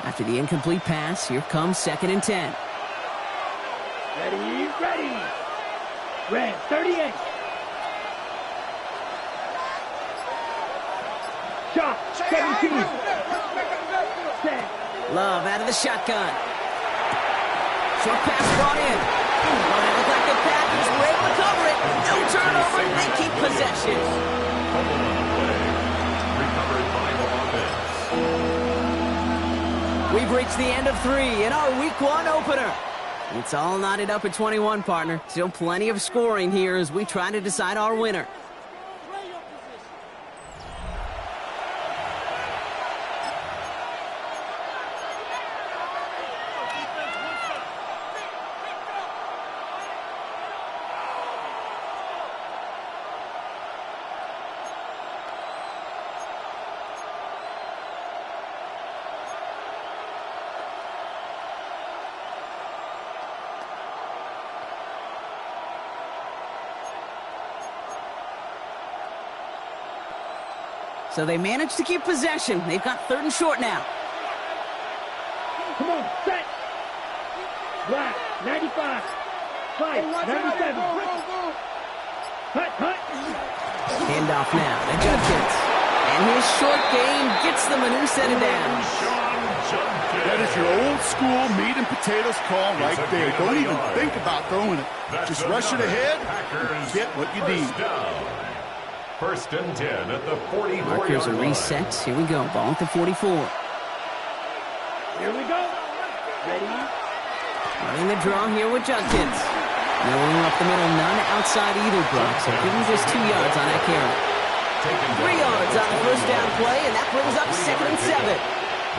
After the incomplete pass, here comes 2nd and 10. Ready, ready. Red, 38. Shot, 17. Set. Love out of the shotgun. Short pass brought in. Well, it looked like the Packers were able to cover it. No turnover. They keep possession. Fumble on the play. Recovered by the offense. We've reached the end of 3 in our Week 1 opener. It's all knotted up at 21, partner. Still plenty of scoring here as we try to decide our winner. So they managed to keep possession. They've got 3rd and short now. Come on, set. Black, 95. Fight, 97. Hut. Handoff now to Judkins. And his short game gets them a new set of downs. That is your old school meat and potatoes call right there. Don't even think about throwing it. Just rush it ahead and get what you need. 1st and 10 at the 44-yard Markers are line. reset. Here we go. Ball at the 44. Here we go. Ready? Running the draw here with Judkins. No one up the middle, none outside either, Brock. So give him just 2 yards on that carry. 3 yards on the 1st down play, and that brings up 2nd and 7.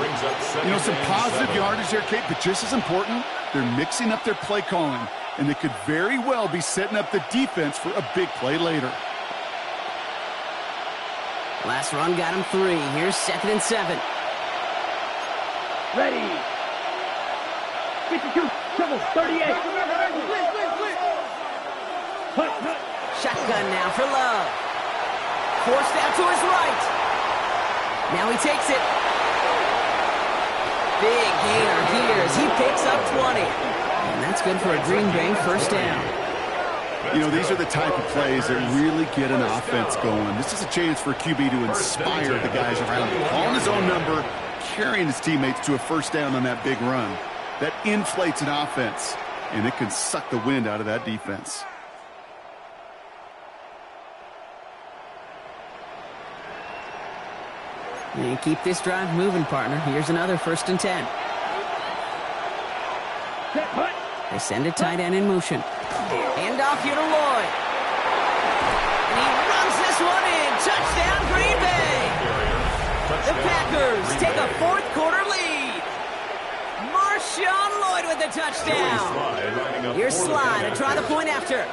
Brings up You know, some 2nd and positive 7. yardage there, Kate, but just as important, they're mixing up their play calling, and they could very well be setting up the defense for a big play later. Last run got him 3. Here's 2nd and 7. Ready. 52, trouble, 38. Hut. Shotgun now for Love. Forced out to his right. Now he takes it. Big gainer here as he picks up 20. And that's good for a Green Bay 1st down. You know, these are the type of plays that really get an offense going. This is a chance for a QB to inspire the guys around him. Calling his own number, carrying his teammates to a 1st down on that big run. That inflates an offense, and it can suck the wind out of that defense. And keep this drive moving, partner. Here's another 1st and 10. Set, hut. They send a tight end in motion. Handoff here to Lloyd. And he runs this one in. Touchdown, Green Bay. The Packers take a 4th quarter lead. Marshawn Lloyd with the touchdown. Here's Sly to try the point after.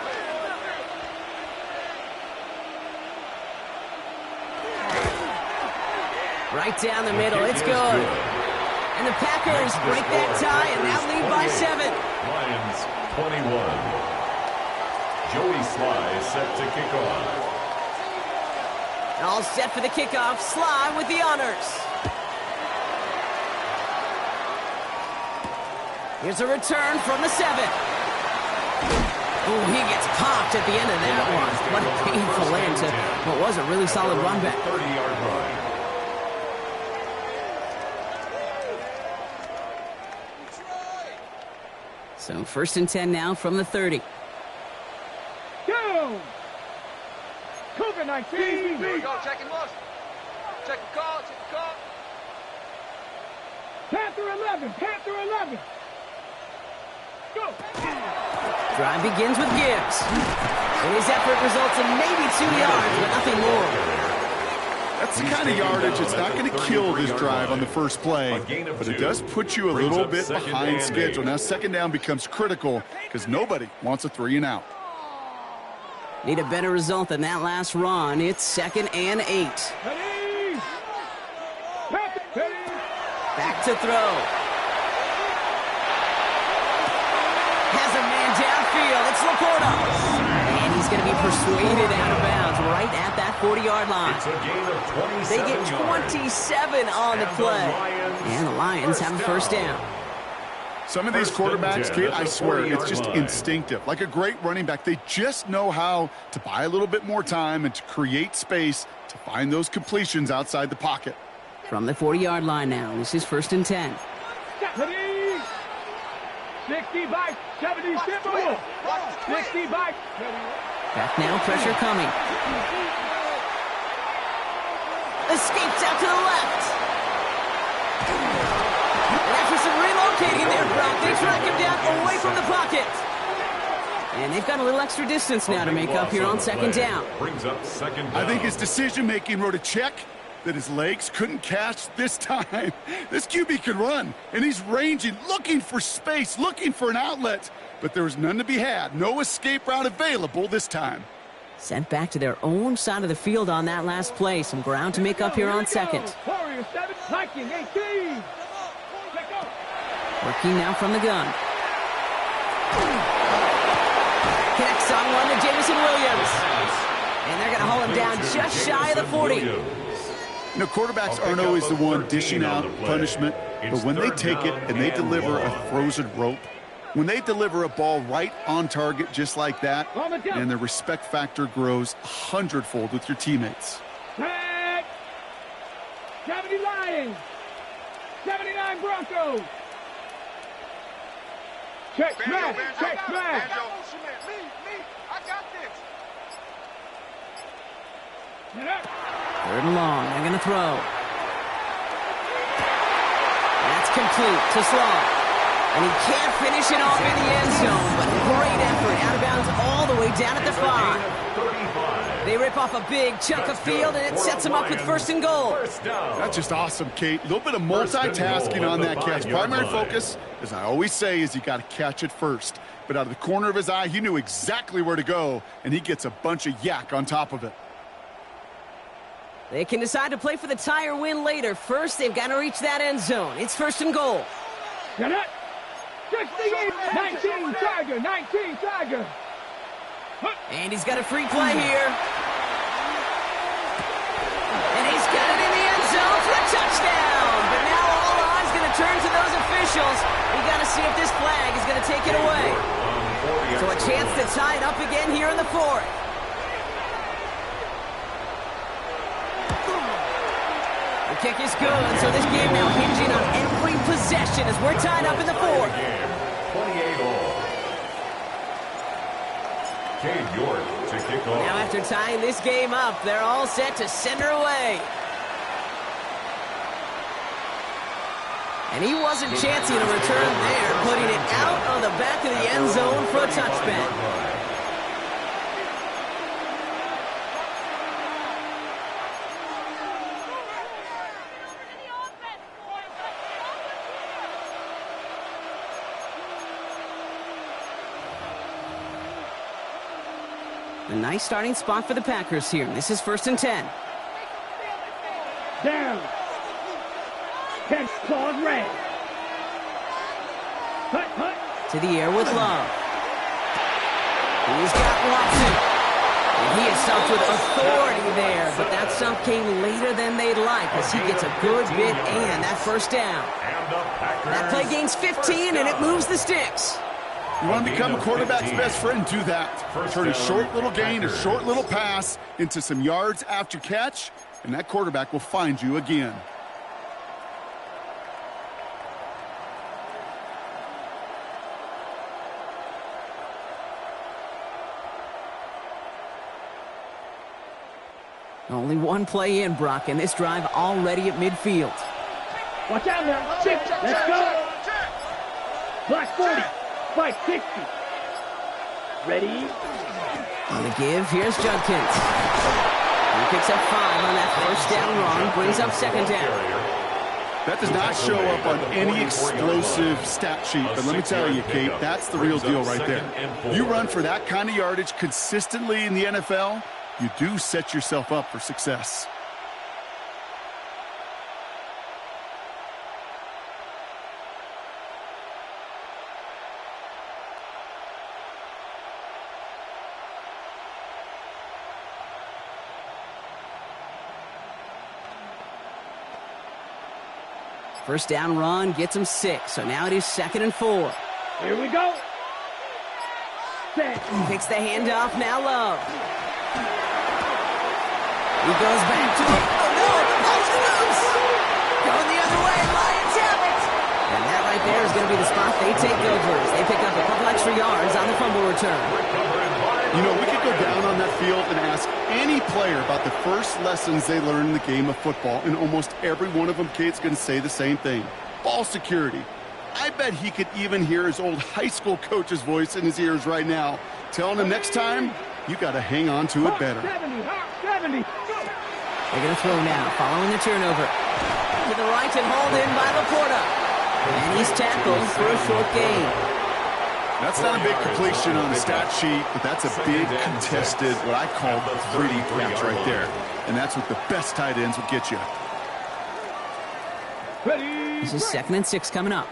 Right down the middle. It's good. And the Packers break that tie and now lead by 7. Lions 21. Joey Sly is set to kick off. All set for the kickoff. Sly with the honors. Here's a return from the 7. Oh, he gets popped at the end of that one. What a painful end to what was a really solid run back. 30-yard run. So 1st and 10 now from the 30. Go. COVID-19. Here we go, checking motion. Check the call, Panther 11. Go. Drive begins with Gibbs. And his effort results in maybe 2 yards, but nothing more. That's the kind of yardage that's not going to kill this drive on the first play, but it does put you a little bit behind schedule. Now 2nd down becomes critical because nobody wants a 3 and out. Need a better result than that last run. It's 2nd and 8. Ready. Back to throw. Has a man downfield. It's Laporta. And he's going to be persuaded out of bounds right at that 40-yard line. It's a gain of 27 They get yards. 27 on the play. And the Lions have a 1st down. Some of these quarterbacks, Kate, I swear, it's just instinctive. Like a great running back, they just know how to buy a little bit more time and to create space to find those completions outside the pocket. From the 40-yard line now, this is 1st and 10. Ready? 60 by 70 simple. 60 by 70. Back now, pressure coming. Escapes out to the left. And after some relocating there, Brock, they track him down away from the pocket. And they've got a little extra distance now to make up here on second down. Brings up second down. I think his decision-making wrote a check that his legs couldn't catch this time. This QB can run, and he's ranging, looking for space, looking for an outlet. But there was none to be had. No escape route available this time. Sent back to their own side of the field on that last play. Some ground to make up here on second. Warriors 7, Viking 18. Working now from the gun. Connects on one to Jamison Williams. And they're going to hold him down just shy of the 40. You know, quarterbacks aren't always the one dishing out punishment, but when they take it and they deliver a frozen rope, when they deliver a ball right on target just like that, and the respect factor grows 100-fold with your teammates. 70 Lions, 79 Broncos. Check smash, check smash. Me, I got this. Third and long, they're going to throw. That's complete to Slaw. And he can't finish it off in the end zone, but great effort out of bounds all the way down at the 5. They rip off a big chunk of field, and it sets them up with first and goal. That's just awesome, Kate. A little bit of multitasking on that catch. Primary focus, as I always say, is you got to catch it first. But out of the corner of his eye, he knew exactly where to go, and he gets a bunch of yak on top of it. They can decide to play for the tie or win later. First, they've got to reach that end zone. It's first and goal. 19 Tiger, 19 Tiger. And he's got a free play here. And he's got it in the end zone for a touchdown. But now all eyes going to turn to those officials. We got to see if this flag is going to take it away. So a chance to tie it up again here in the 4th. The kick is good, so this game now hinging on every possession as we're tied up in the 4th. 28-all. Cade York to kick off. Now after tying this game up, they're all set to send her away. And he wasn't chancing a return there, putting it out on the back of the end zone for a touchback. A nice starting spot for the Packers here. This is first and 10. Down. 10 claws red. Hut. To the air with Love. He's got Watson. And he is stumped with authority there, but that stump came later than they'd like as he gets a good bit and that first down. That play gains 15 and it moves the sticks. You want to become a quarterback's best friend, do that. Turn a short little gain, a short little pass into some yards after catch, and that quarterback will find you again. Only one play in, Brock, and this drive already at midfield. Watch out now. 6. Let's go. Black 40. Fight 60. Ready? On the give, here's Judkins. He picks up 5 on that first down run, brings up second down. That does not show up on any explosive stat sheet, but let me tell you, Kate, that's the real deal right there. You run for that kind of yardage consistently in the NFL, you do set yourself up for success. First down run gets him 6, so now it is second and 4. Here we go. Set. Picks the handoff, now Love. He goes back to it. Oh no, the ball's loose. Going the other way, Lions have it. And that right going to be the spot they take over as they pick up a couple extra yards on the fumble return. You know, we could go down on that field and ask any player about the first lessons they learned in the game of football, and almost every one of them, Kate's going to say the same thing. Ball security. I bet he could even hear his old high school coach's voice in his ears right now, telling him next time, you got to hang on to it better. 70, go. They're going to throw now, following the turnover. To the right and hauled in by Laporta. And he's tackled for a short gain. That's not a big completion on the stat sheet, but that's a big contested, what I call the 3D catch right there. And that's what the best tight ends will get you. Ready. This is 2nd and 6 coming up.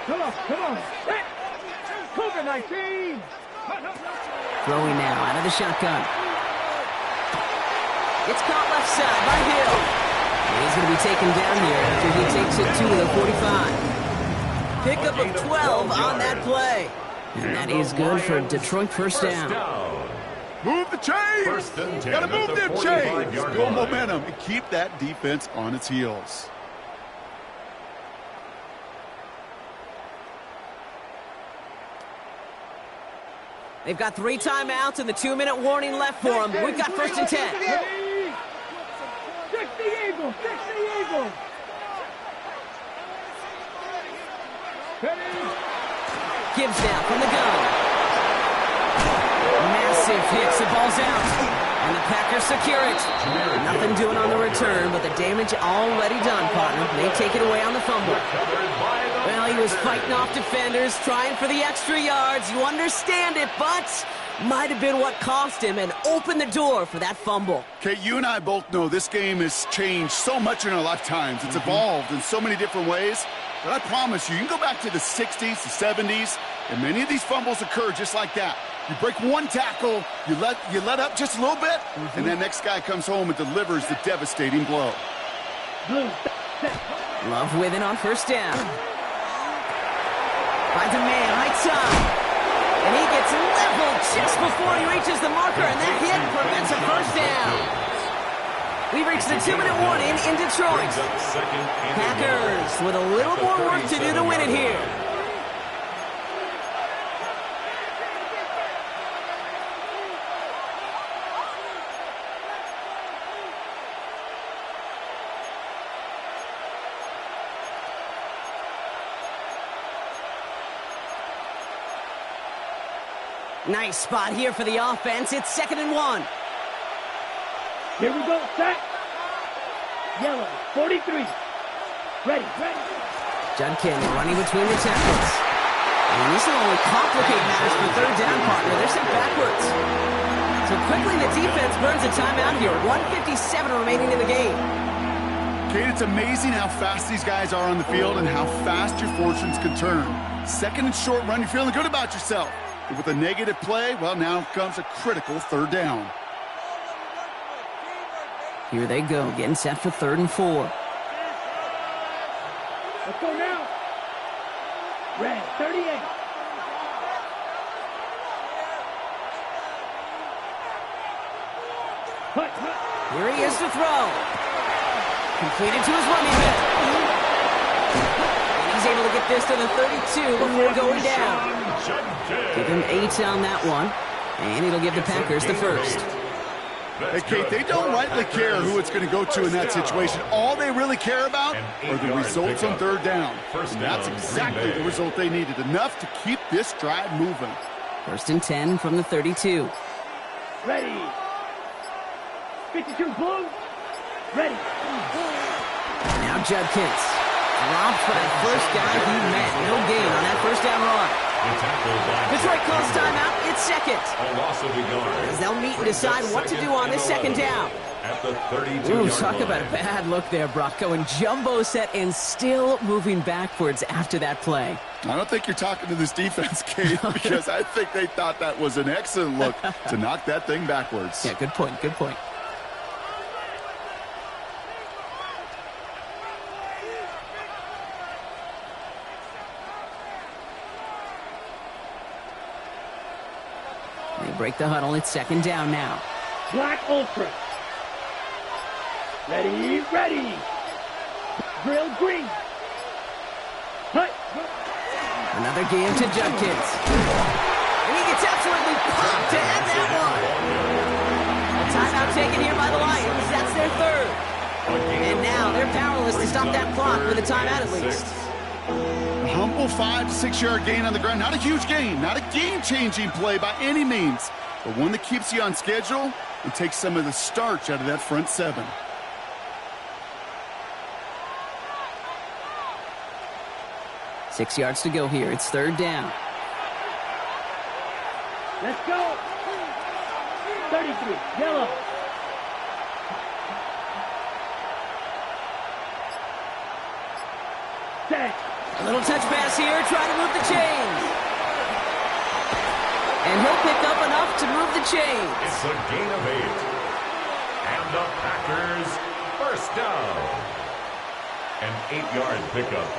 Come on. COVID-19. Throwing now out of the shotgun. It's caught left side by Hill. And he's going to be taken down here after he takes it to the 45. Pickup of 12 on that play. And that is good for Detroit first down. Move the chains! Gotta move them chains! Build momentum and keep that defense on its heels. They've got 3 timeouts and the 2-minute warning left for them. We've got 1st and 10. 60 Eagles. Gibbs now from the gun. Massive hits, the ball's out. And the Packers secure it. Nothing doing on the return, but the damage already done, partner. They take it away on the fumble. Well, he was fighting off defenders, trying for the extra yards. You understand it, but might have been what cost him and opened the door for that fumble. Okay, you and I both know this game has changed so much in our lifetimes. It's evolved in so many different ways. But I promise you can go back to the 60s, the 70s, and many of these fumbles occur just like that. You break one tackle, you let up just a little bit, and that next guy comes home and delivers the devastating blow. Love with it on 1st down. Finds a man, right side. And he gets leveled just before he reaches the marker, and that hit prevents a 1st down. We've reached the 2-minute warning in Detroit. Packers with a little more work to do to win it here. Nice spot here for the offense. It's 2nd and 1. Here we go, set. Yellow, 43. Ready. Judkins running between the tackles. And this will only complicate matters for 3rd down, partner. They're sent backwards. So quickly the defense burns a timeout here. 1:57 remaining in the game. Kate, it's amazing how fast these guys are on the field and how fast your fortunes can turn. 2nd and short run, you're feeling good about yourself. But with a negative play, well, now comes a critical 3rd down. Here they go, getting set for 3rd and 4. Let's go now. Red, 38. Hut. Here he is to throw. Completed to his running back. And he's able to get this to the 32 before going down. Give him 8 on that one. And it'll give the Packers the 1st. Hey, Kate, they don't rightly care who it's going to go to in that situation. All they really care about are the results on 3rd down. And that's exactly the result they needed. Enough to keep this drive moving. 1st and 10 from the 32. Ready. 52 blue. Ready. Now Judkins. Dropped by the first guy he met. No gain on that 1st down run. Detroit calls timeout. It's 2nd. As they'll meet and decide what to do on this 2nd down. Ooh, talk about a bad look there, Brock. Going jumbo set and still moving backwards after that play. I don't think you're talking to this defense, Kate, because I think they thought that was an excellent look to knock that thing backwards. Yeah, good point, good point. They break the huddle. It's 2nd down now. Black Ultra. Ready. Grill green. Another game to Judkins. And he gets absolutely popped to end that one. A timeout taken here by the Lions. That's their third. And now they're powerless to stop that clock with a timeout at least. A humble 5 to 6 yard gain on the ground. Not a huge gain, not a game-changing play by any means, but one that keeps you on schedule and takes some of the starch out of that front seven. 6 yards to go here. It's third down. Let's go. 33, yellow. Set. A little touch pass here, trying to move the chains. And he'll pick up enough to move the chains. It's a gain of 8. And the Packers first down. An 8-yard pickup.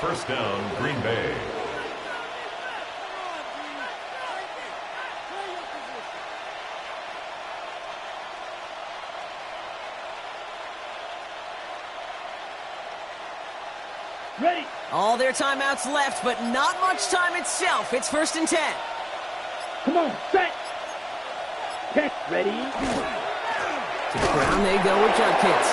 First down, Green Bay. Ready. All their timeouts left, but not much time itself. It's 1st and 10. Come on, set. Catch, ready. To the ground they go with Judkins.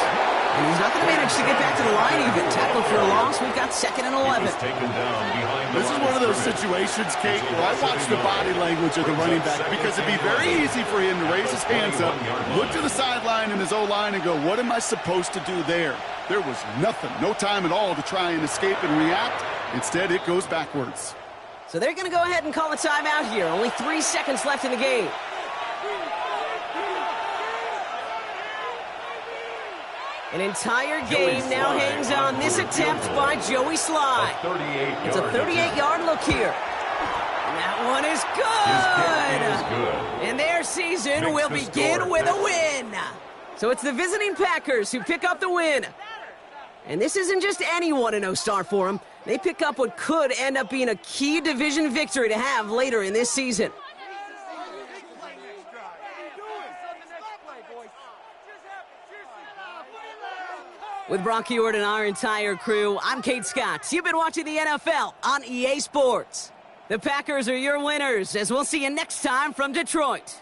And he's not going to manage to get back to the line even. Tackle for a loss. We've got 2nd and 11. He's taken down behind the This is line one of those scrimmage. situations, Kate, where I watch the body language of the running back because it'd be very easy for him to raise his hands up, look to the sideline and his O-line and go, what am I supposed to do there? There was nothing, no time at all to try and escape and react. Instead, it goes backwards. So they're going to go ahead and call a timeout here. Only 3 seconds left in the game. An entire game now hangs on this attempt by Joey Sly. It's a 38-yard look here. And that one is good. And their season will begin with a win. So it's the visiting Packers who pick up the win. And this isn't just any 1-0 start for them. They pick up what could end up being a key division victory to have later in this season. With Brock Ewart and our entire crew, I'm Kate Scott. You've been watching the NFL on EA Sports. The Packers are your winners, as we'll see you next time from Detroit.